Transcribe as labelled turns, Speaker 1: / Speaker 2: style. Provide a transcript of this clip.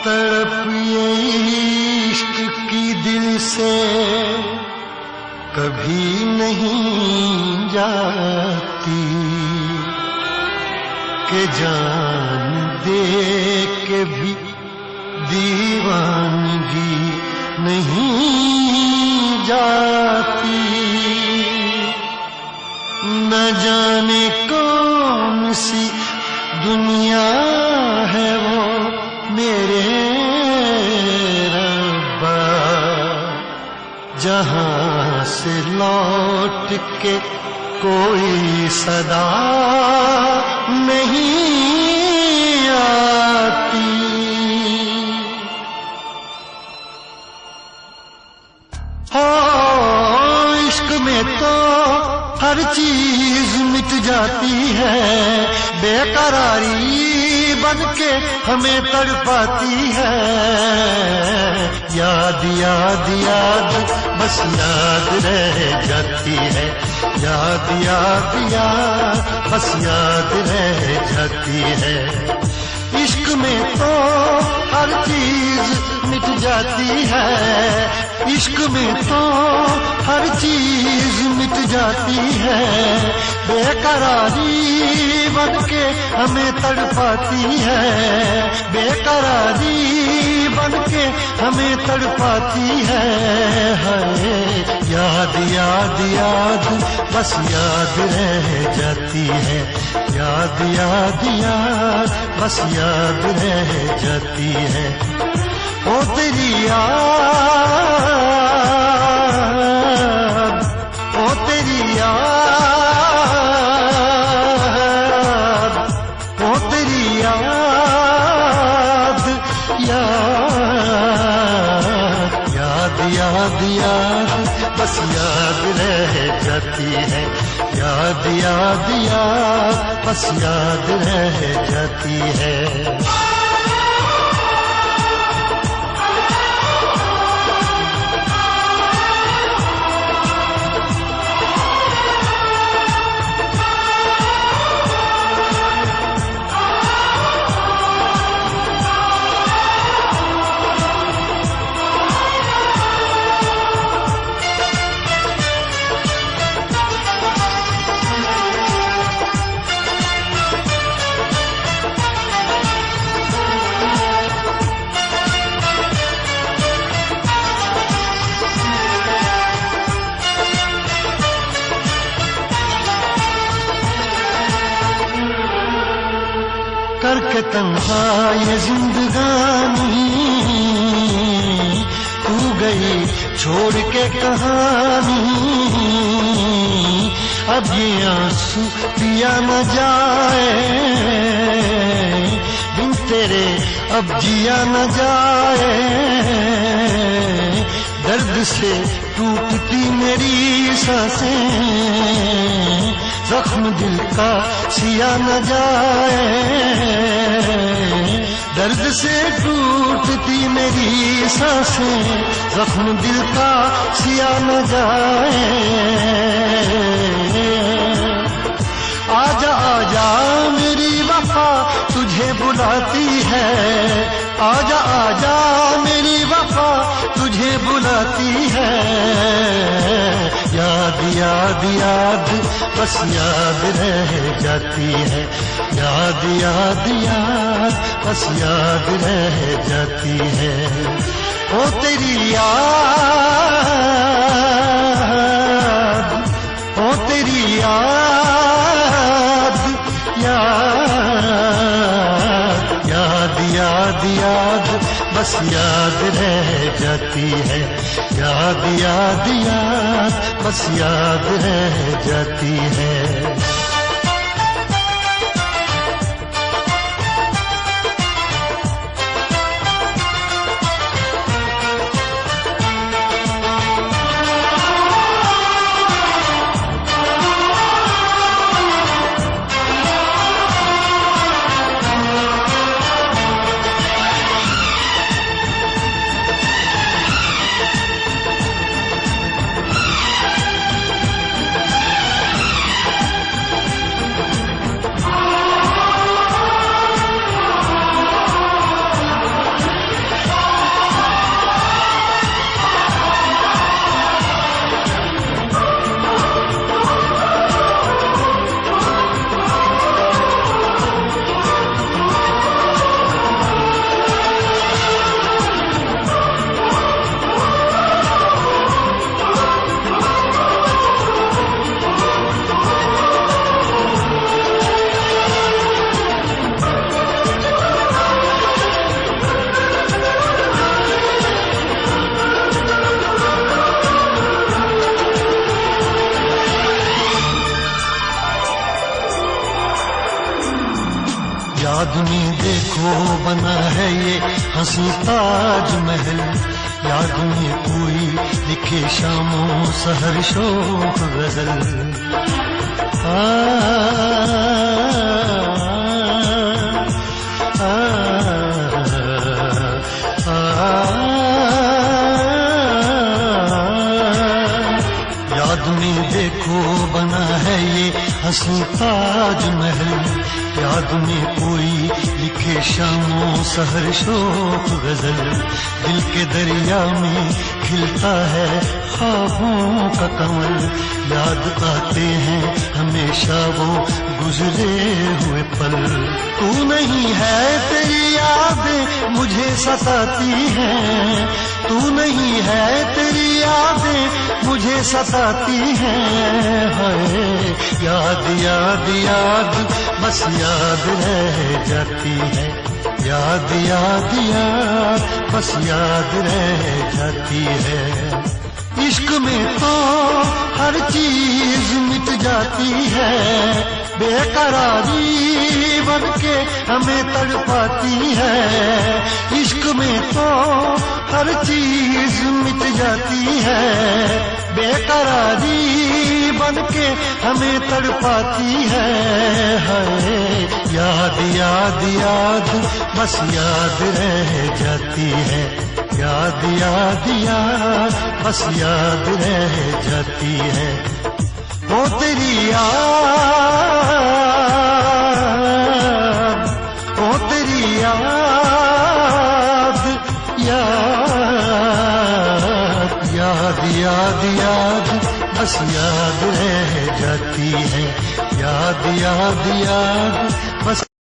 Speaker 1: तड़प ये इश्क की दिल से कभी नहीं जाती कि जान दे के भी दीवानगी नहीं जाती। न जाने कौन सी दुनिया है वो मेरे रब्बा, जहां से लौट के कोई सदा नहीं आती। हो इश्क में तो हर चीज मिट जाती है, बेकरारी बन के हमें तड़पाती है। याद याद याद बस याद रह जाती है, याद याद याद बस याद रह जाती है। इश्क में तो हर चीज मिट जाती है, इश्क में तो हर चीज मिट जाती है। बेकरारी बन के हमें तड़पाती है, बेकरारी बन के हमें तड़पाती है। याद याद याद बस याद रह जाती है, याद याद याद बस याद रह जाती है। ओ तेरी याद, ओ तेरी याद, ओ तेरी याद, याद याद याद याद बस याद रह जाती है, याद याद याद बस याद रह जाती है। करके तन्हा ये जिंदगानी तू गई छोड़ के कहानी। अब ये आंसू पिया न जाए बिन तेरे, अब जिया न जाए। दर्द से टूटती मेरी सांसें, जख्म दिल का सिया न जाए। दर्द से टूटती मेरी सांसें, जख्म दिल का सिया न जाए। आजा आजा मेरी वफा तुझे बुलाती है, आजा आजा मेरी वफा तुझे बुलाती है। याद याद याद बस याद रह जाती है, याद याद याद बस याद रह जाती है। ओ तेरी याद, ओ तेरी याद, याद याद याद याद बस याद रह जाती है, याद याद याद बस याद रह जाती है। देखो बना है ये हंसी ताज महल, याद में कोई लिखे शामों सहर शोक गजल। याद में देखो बना है ये हंसी ताज महल, याद में कोई लिखे शामों सहर शोक गजल। दिल के दरिया में खिलता है ख्वाबों का कमल, याद आते हैं हमेशा वो गुजरे हुए पल। तू नहीं है तेरी यादें मुझे सताती हैं, तू नहीं है तेरी यादें मुझे सताती हैं। हाय याद याद याद बस याद रह जाती है, याद याद याद बस याद रह जाती है। इश्क में तो हर चीज मिट जाती है, बेकरारी बन के हमें तड़पाती है। इश्क में तो हर चीज मिट जाती है, बेकरारी बन के हमें तड़पाती है। हाय याद याद याद बस याद रह जाती है, याद याद याद बस याद रह जाती है। ओ तेरी याद, ओ तेरी याद, याद याद याद याद बस याद रह जाती है, याद याद याद बस